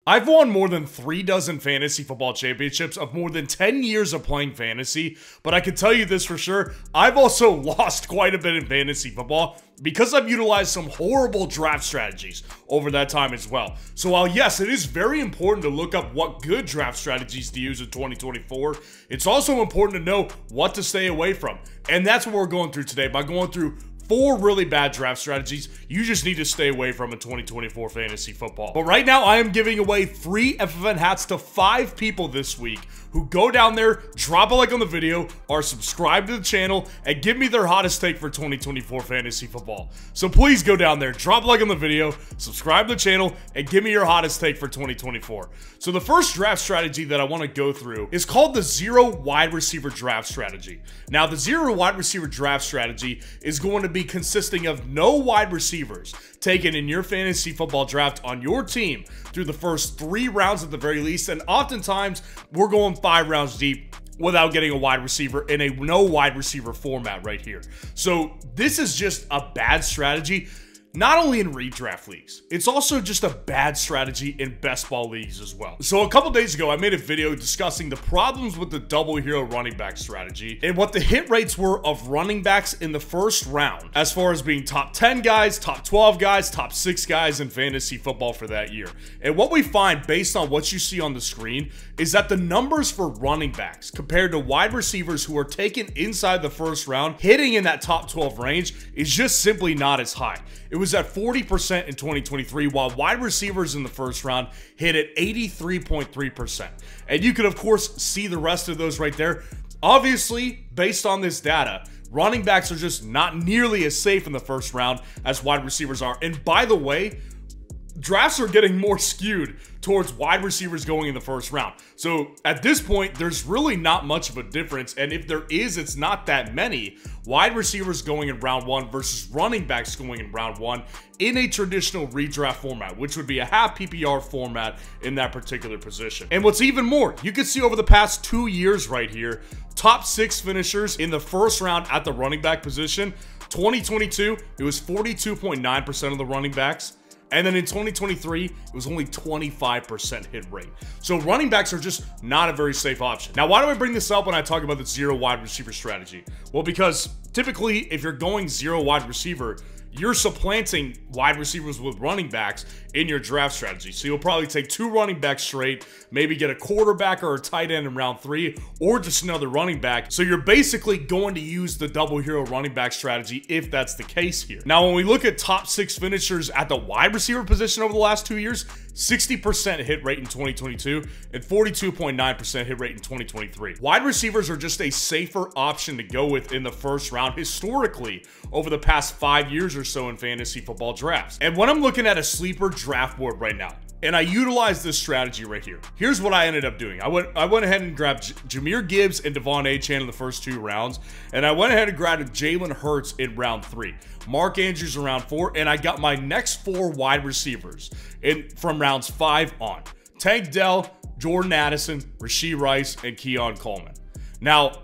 I've won more than 36 fantasy football championships of more than 10 years of playing fantasy, but I can tell you this for sure, I've also lost quite a bit in fantasy football because I've utilized some horrible draft strategies over that time as well. So while yes, it is very important to look up what good draft strategies to use in 2024, it's also important to know what to stay away from. And that's what we're going through today by going through 4 really bad draft strategies you just need to stay away from in 2024 fantasy football. But right now, I am giving away free FFN hats to 5 people this week who go down there, drop a like on the video, are subscribed to the channel, and give me their hottest take for 2024 fantasy football. So please go down there, drop a like on the video, subscribe to the channel, and give me your hottest take for 2024. So the first draft strategy that I want to go through is called the 0 wide receiver draft strategy. Now, the 0 wide receiver draft strategy is going to be consisting of no wide receivers taken in your fantasy football draft on your team through the first 3 rounds at the very least, and oftentimes we're going 5 rounds deep without getting a wide receiver in a no wide receiver format right here. So this is just a bad strategy. Not only in redraft leagues, it's also just a bad strategy in best ball leagues as well. So a couple days ago, I made a video discussing the problems with the double hero running back strategy and what the hit rates were of running backs in the first round, as far as being top 10 guys, top 12 guys, top 6 guys in fantasy football for that year. And what we find based on what you see on the screen is that the numbers for running backs compared to wide receivers who are taken inside the first round, hitting in that top 12 range, is just simply not as high. It was at 40% in 2023, while wide receivers in the first round hit at 83.3%. And you can, of course, see the rest of those right there. Obviously, based on this data, running backs are just not nearly as safe in the first round as wide receivers are. And by the way, drafts are getting more skewed towards wide receivers going in the first round. So at this point, there's really not much of a difference. And if there is, it's not that many wide receivers going in round 1 versus running backs going in round 1 in a traditional redraft format, which would be a half PPR format in that particular position. And what's even more, you can see over the past 2 years right here, top 6 finishers in the first round at the running back position. 2022, it was 42.9% of the running backs. And then in 2023, it was only 25% hit rate. So running backs are just not a very safe option. Now, why do I bring this up when I talk about the 0 wide receiver strategy? Well, because typically, if you're going 0 wide receiver, you're supplanting wide receivers with running backs in your draft strategy. So you'll probably take 2 running backs straight, maybe get a quarterback or a tight end in round 3, or just another running back. So you're basically going to use the double hero running back strategy if that's the case here. Now, when we look at top 6 finishers at the wide receiver position over the last 2 years, 60% hit rate in 2022 and 42.9% hit rate in 2023. Wide receivers are just a safer option to go with in the first round historically over the past 5 years or so in fantasy football drafts. And when I'm looking at a sleeper draft board right now, and I utilize this strategy right here, here's what I ended up doing. I went ahead and grabbed Jahmyr Gibbs and Devon Achane in the first 2 rounds, and I went ahead and grabbed Jalen Hurts in round 3, Mark Andrews in round 4, and I got my next 4 wide receivers from rounds 5 on. Tank Dell, Jordan Addison, Rashee Rice, and Keon Coleman. Now,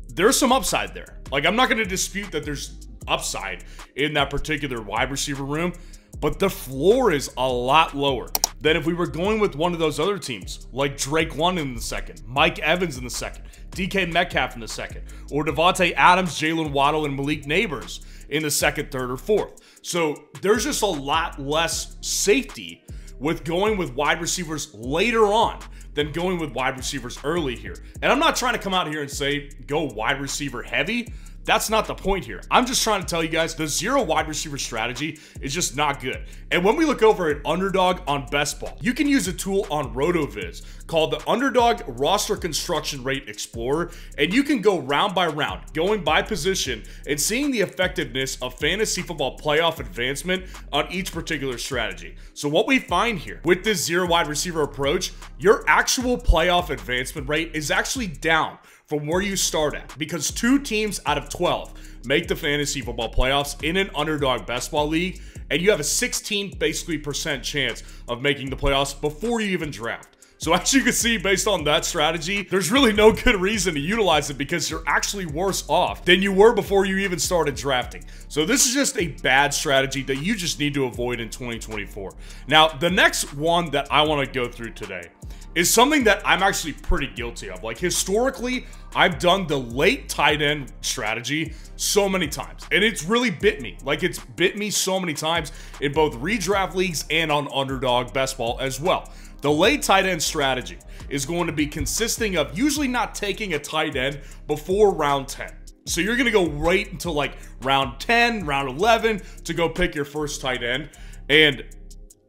there's some upside there. Like, I'm not going to dispute that there's upside in that particular wide receiver room, but the floor is a lot lower than if we were going with one of those other teams, like Drake London in the second, Mike Evans in the second, DK Metcalf in the second, or Devontae Adams, Jalen Waddle, and Malik Neighbors in the second, third, or fourth. So there's just a lot less safety with going with wide receivers later on than going with wide receivers early here. And I'm not trying to come out here and say go wide receiver heavy. That's not the point here. I'm just trying to tell you guys the 0 wide receiver strategy is just not good. And when we look over at Underdog on Best Ball, you can use a tool on RotoViz called the Underdog Roster Construction Rate Explorer, and you can go round by round, going by position, and seeing the effectiveness of fantasy football playoff advancement on each particular strategy. So what we find here with this 0 wide receiver approach, your actual playoff advancement rate is actually down from where you start at, because 2 teams out of 12 make the fantasy football playoffs in an Underdog Best Ball league, and you have a 16% chance of making the playoffs before you even draft. So as you can see, based on that strategy, there's really no good reason to utilize it because you're actually worse off than you were before you even started drafting. So this is just a bad strategy that you just need to avoid in 2024. Now, the next one that I want to go through today is something that I'm actually pretty guilty of. Like, historically, I've done the late tight end strategy so many times, and it's really bit me. Like, it's bit me so many times in both redraft leagues and on Underdog Best Ball as well. The late tight end strategy is going to be consisting of usually not taking a tight end before round 10. So you're going to go right until like round 10, round 11 to go pick your first tight end, and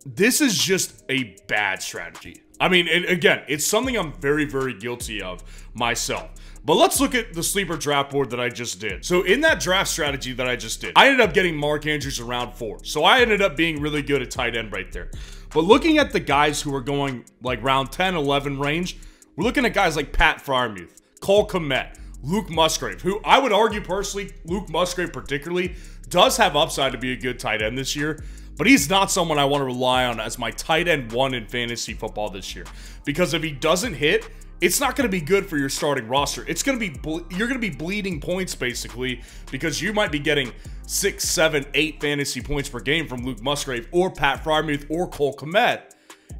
this is just a bad strategy. I mean, and again, it's something I'm very, very guilty of myself. But let's look at the sleeper draft board that I just did. So in that draft strategy that I just did, I ended up getting Mark Andrews in round 4. So I ended up being really good at tight end right there. But looking at the guys who are going like round 10, 11 range, we're looking at guys like Pat Freiermuth, Cole Kmet, Luke Musgrave, who I would argue personally, Luke Musgrave particularly, does have upside to be a good tight end this year. But he's not someone I want to rely on as my tight end 1 in fantasy football this year. Because if he doesn't hit, it's not going to be good for your starting roster. It's going to be, you're going to be bleeding points basically, because you might be getting 6, 7, 8 fantasy points per game from Luke Musgrave or Pat Freiermuth or Cole Kmet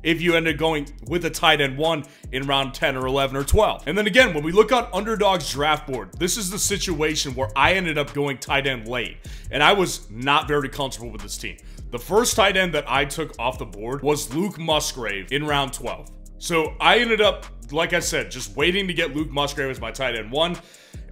if you end up going with a tight end 1 in round 10 or 11 or 12. And then again, when we look on Underdog's draft board, this is the situation where I ended up going tight end late, and I was not very comfortable with this team. The first tight end that I took off the board was Luke Musgrave in round 12. So I ended up, like I said, just waiting to get Luke Musgrave as my tight end 1.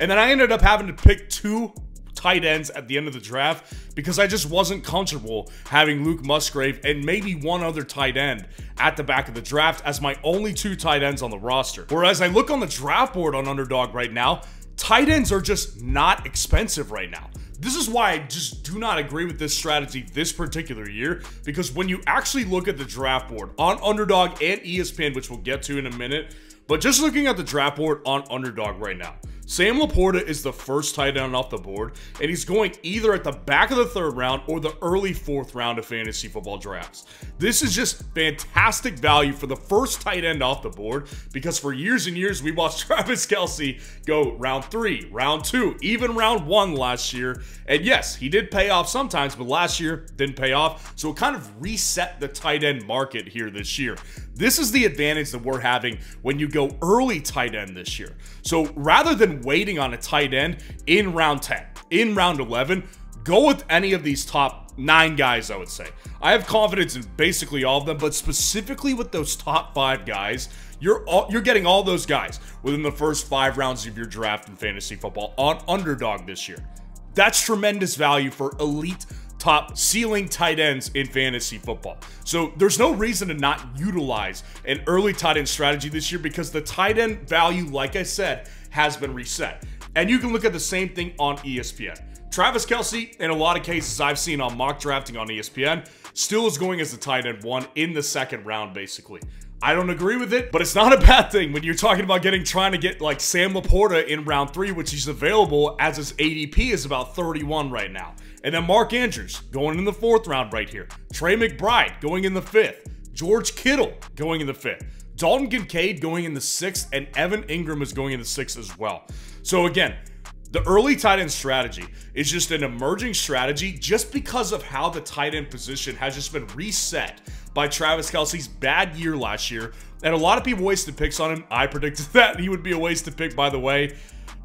And then I ended up having to pick 2 tight ends at the end of the draft because I just wasn't comfortable having Luke Musgrave and maybe one other tight end at the back of the draft as my only 2 tight ends on the roster. Whereas I look on the draft board on Underdog right now, tight ends are just not expensive right now. This is why I just do not agree with this strategy this particular year, because when you actually look at the draft board on Underdog and ESPN, which we'll get to in a minute, but just looking at the draft board on Underdog right now, Sam Laporta is the first tight end off the board, and he's going either at the back of the 3rd round or the early 4th round of fantasy football drafts. This is just fantastic value for the first tight end off the board, because for years and years we watched Travis Kelce go round 3, round 2, even round 1 last year. And yes, he did pay off sometimes, but last year didn't pay off. So it kind of reset the tight end market here this year. This is the advantage that we're having when you go early tight end this year. So rather than waiting on a tight end in round 10, in round 11, go with any of these top 9 guys, I would say. I have confidence in basically all of them, but specifically with those top 5 guys, you're getting all those guys within the first 5 rounds of your draft in fantasy football on Underdog this year. That's tremendous value for elite top ceiling tight ends in fantasy football. So there's no reason to not utilize an early tight end strategy this year, because the tight end value, like I said, has been reset. And you can look at the same thing on ESPN. Travis Kelce, in a lot of cases I've seen on mock drafting on ESPN, still is going as the tight end 1 in the 2nd round, basically. I don't agree with it, but it's not a bad thing when you're talking about trying to get like Sam Laporta in round 3, which he's available as his ADP is about 31 right now. And then Mark Andrews going in the 4th round right here. Trey McBride going in the 5th. George Kittle going in the 5th. Dalton Kincaid going in the 6th, and Evan Ingram is going in the 6th as well. So again, the early tight end strategy is just an emerging strategy just because of how the tight end position has just been reset by Travis Kelce's bad year last year. And a lot of people wasted picks on him. I predicted that he would be a wasted pick, by the way.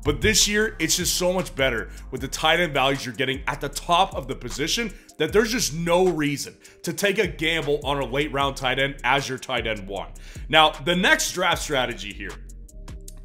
But this year, it's just so much better with the tight end values you're getting at the top of the position that there's just no reason to take a gamble on a late round tight end as your tight end 1. Now, the next draft strategy here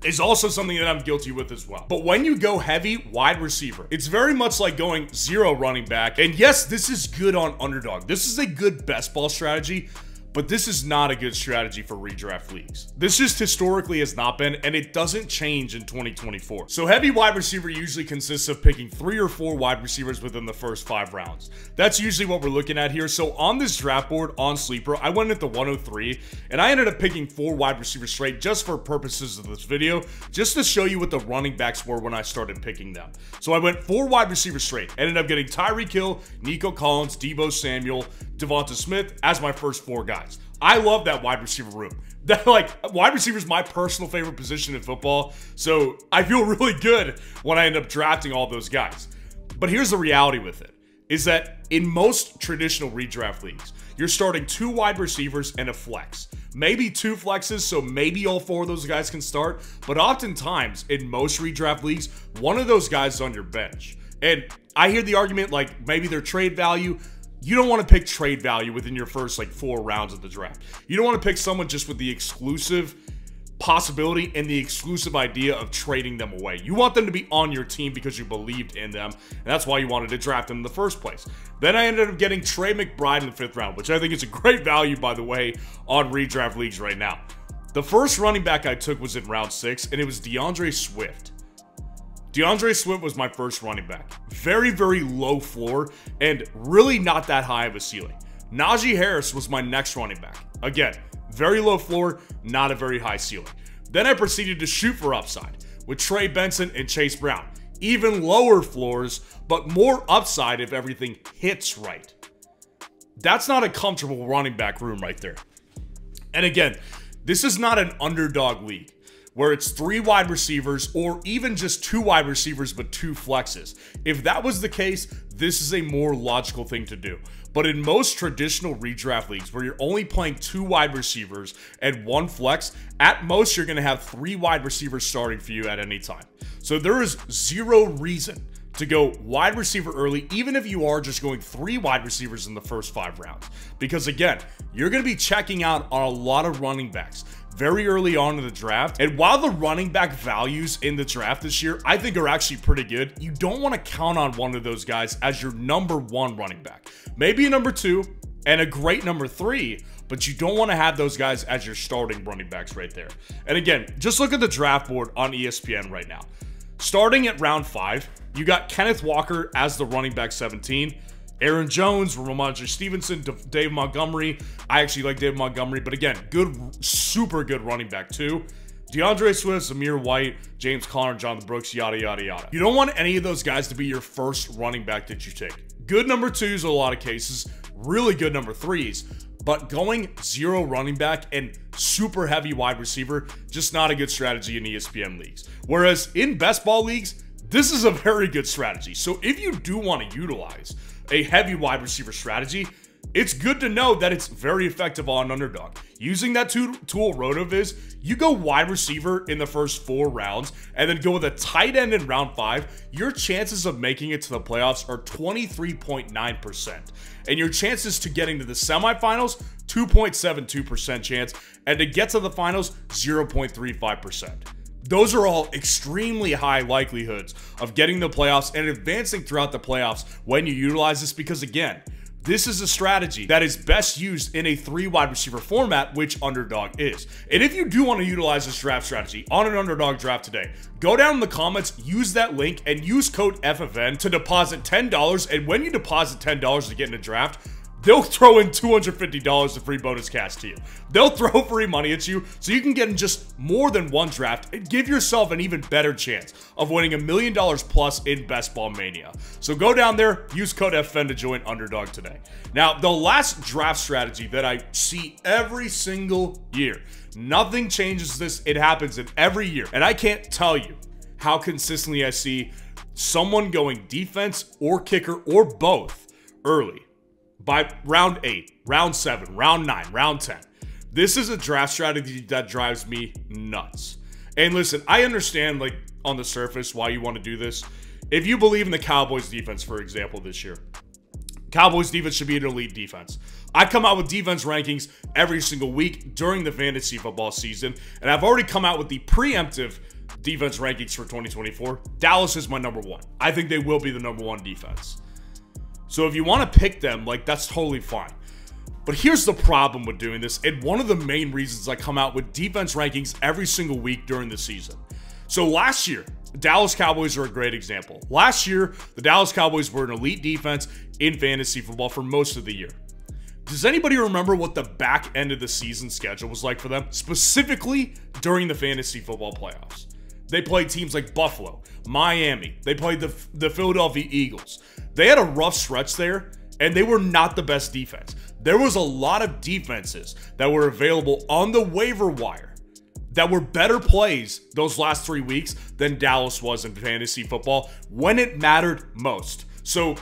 is also something that I'm guilty with as well. But when you go heavy wide receiver, it's very much like going 0 running back. And yes, this is good on Underdog. This is a good best ball strategy, but this is not a good strategy for redraft leagues. This just historically has not been, and it doesn't change in 2024. So heavy wide receiver usually consists of picking 3 or 4 wide receivers within the first 5 rounds. That's usually what we're looking at here. So on this draft board on Sleeper, I went at the 103, and I ended up picking 4 wide receivers straight just for purposes of this video, just to show you what the running backs were when I started picking them. So I went 4 wide receivers straight, ended up getting Tyreek Hill, Nico Collins, Deebo Samuel, Devonta Smith as my first 4 guys. I love that wide receiver room. That, like, wide receiver is my personal favorite position in football, so I feel really good when I end up drafting all those guys. But here's the reality with it, is that in most traditional redraft leagues, you're starting 2 wide receivers and a flex. Maybe 2 flexes, so maybe all 4 of those guys can start, but oftentimes, in most redraft leagues, one of those guys is on your bench. And I hear the argument, like, maybe they're trade value. You don't want to pick trade value within your first, like, 4 rounds of the draft. You don't want to pick someone just with the exclusive possibility and the exclusive idea of trading them away. You want them to be on your team because you believed in them, and that's why you wanted to draft them in the first place. Then I ended up getting Trey McBride in the 5th round, which I think is a great value, by the way, on redraft leagues right now. The first running back I took was in round 6, and it was DeAndre Swift. DeAndre Swift was my first running back. Very, very low floor and really not that high of a ceiling. Najee Harris was my next running back. Again, very low floor, not a very high ceiling. Then I proceeded to shoot for upside with Trey Benson and Chase Brown. Even lower floors, but more upside if everything hits right. That's not a comfortable running back room right there. And again, this is not an underdog league where it's 3 wide receivers or even just 2 wide receivers but 2 flexes. If that was the case, this is a more logical thing to do. But in most traditional redraft leagues where you're only playing 2 wide receivers and 1 flex, at most you're going to have 3 wide receivers starting for you at any time. So there is zero reason to go wide receiver early, even if you are just going 3 wide receivers in the first 5 rounds. Because again, you're going to be checking out on a lot of running backs very early on in the draft. And while the running back values in the draft this year, I think are actually pretty good, you don't want to count on one of those guys as your number 1 running back. Maybe a number 2 and a great number 3, but you don't want to have those guys as your starting running backs right there. And again, just look at the draft board on ESPN right now. Starting at round 5, you got Kenneth Walker as the running back 17. Aaron Jones, Ramondre Stevenson, Dave Montgomery. I actually like Dave Montgomery, but again, good, super good running back too. DeAndre Swift, Zamir White, James Conner, Jonathan Brooks, yada, yada, yada. You don't want any of those guys to be your first running back that you take. Good number 2s in a lot of cases, really good number 3s, but going 0 running back and super heavy wide receiver, just not a good strategy in ESPN leagues. Whereas in best ball leagues, this is a very good strategy. So if you do want to utilize a heavy wide receiver strategy, it's good to know that it's very effective on underdog. Using that tool RotoViz, you go wide receiver in the first 4 rounds and then go with a tight end in round 5, your chances of making it to the playoffs are 23.9%. And your chances to getting to the semifinals, 2.72% chance, and to get to the finals, 0.35%. Those are all extremely high likelihoods of getting the playoffs and advancing throughout the playoffs when you utilize this, because again, this is a strategy that is best used in a 3 wide receiver format, which underdog is. And if you do want to utilize this draft strategy on an underdog draft today, go down in the comments, use that link, and use code FFN to deposit $10. And when you deposit $10 to get in a draft, they'll throw in $250 of free bonus cash to you. They'll throw free money at you so you can get in just more than 1 draft and give yourself an even better chance of winning $1 million plus in Best Ball Mania. So go down there, use code FN to join Underdog today. Now, the last draft strategy that I see every single year, nothing changes this, it happens in every year. And I can't tell you how consistently I see someone going defense or kicker or both early. By round 8, round 7, round 9, round 10. This is a draft strategy that drives me nuts. And listen, I understand, like, on the surface why you want to do this. If you believe in the Cowboys defense, for example, this year, Cowboys defense should be an elite defense. I come out with defense rankings every single week during the fantasy football season, and I've already come out with the preemptive defense rankings for 2024. Dallas is my number 1. I think they will be the number 1 defense. So if you want to pick them, like, that's totally fine. But here's the problem with doing this, and one of the main reasons I come out with defense rankings every single week during the season. So last year, Dallas Cowboys are a great example. Last year, the Dallas Cowboys were an elite defense in fantasy football for most of the year. Does anybody remember what the back end of the season schedule was like for them? Specifically during the fantasy football playoffs. They played teams like Buffalo, Miami. They played the Philadelphia Eagles. They had a rough stretch there, and they were not the best defense. There was a lot of defenses that were available on the waiver wire that were better plays those last 3 weeks than Dallas was in fantasy football when it mattered most. So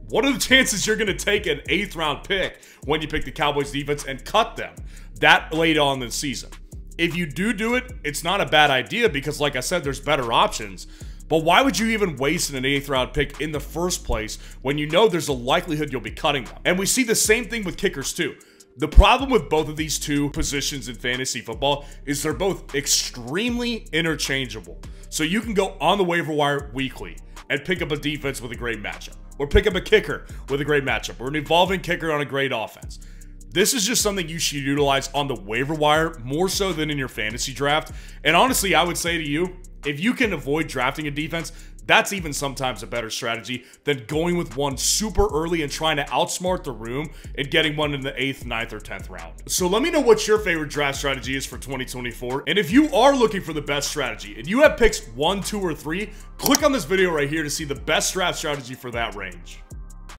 what are the chances you're going to take an 8th round pick when you pick the Cowboys defense and cut them that late on in the season? If you do it, it's not a bad idea because, like I said, there's better options. But why would you even waste an 8th round pick in the first place when you know there's a likelihood you'll be cutting them? And we see the same thing with kickers too. The problem with both of these two positions in fantasy football is they're both extremely interchangeable. So you can go on the waiver wire weekly and pick up a defense with a great matchup, or pick up a kicker with a great matchup, or an evolving kicker on a great offense. This is just something you should utilize on the waiver wire more so than in your fantasy draft. And honestly, I would say to you, if you can avoid drafting a defense, that's even sometimes a better strategy than going with one super early and trying to outsmart the room and getting one in the 8th, 9th, or 10th round. So let me know what your favorite draft strategy is for 2024. And if you are looking for the best strategy and you have picks 1, 2, or 3, click on this video right here to see the best draft strategy for that range.